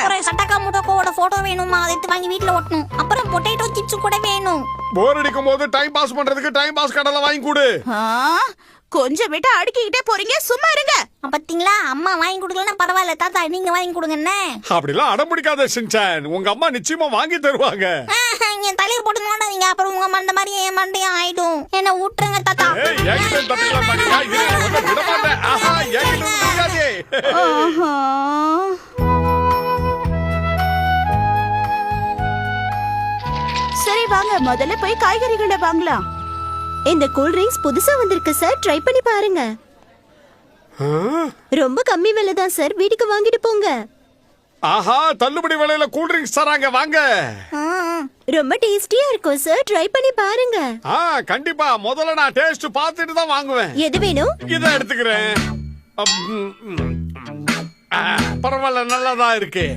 அப்புறம் சட்டக்கா முட்டோக்கோட போட்டோ வேணுமா, அதை எடுத்து வாங்கி வீட்ல ஒட்டணும். அப்புறம் பொட்டேட்டோ சிப்ஸ் கூட வேணும். போர் அடிக்கும் போது டைம் பாஸ் பண்றதுக்கு டைம் பாஸ் கடலை வாங்கி கொடு. கொஞ்சம் விட்டு அடுக்கிக்கிட்டே போறீங்க, சும்மா இருங்க. பாத்தீங்களா, அம்மா வாங்கி கொடுக்கலன்னா பரவாயில்ல, தாத்தா நீங்க வாங்கி கொடுங்க. என்ன அப்படிலாம் அடம் பிடிக்காத சின்சான், உங்க அம்மா நிச்சயமா வாங்கி தருவாங்க. என் தலையை போட்டு நோண்டாதீங்க, அப்புறம் உங்க மண்டை மாதிரி என் மண்டையும் ஆயிடும். என்ன விட்டுருங்க தாத்தா. சரி வாங்க, முதல்ல போய் காய்கறிகளை வாங்கலாம். இந்த கூல் ட்ரிங்க்ஸ் புதுசா வந்திருக்கு சார், ட்ரை பண்ணி பாருங்க. ரொம்ப கம்மி விலை தான் சார், வீட்டுக்கு வாங்கிட்டு போங்க. ஆஹா, தள்ளுபடி விலையில கூல் ட்ரிங்க்ஸ் தராங்க, வாங்க. ரொம்ப டேஸ்டியா இருக்கும் சார், ட்ரை பண்ணி பாருங்க. கண்டிப்பா, முதல்ல நான் டேஸ்ட் பார்த்துட்டு தான் வாங்குவேன். எது வேணும்? இத எடுத்துக்கிறேன். பரவாயில்ல, நல்லாதான் இருக்கு.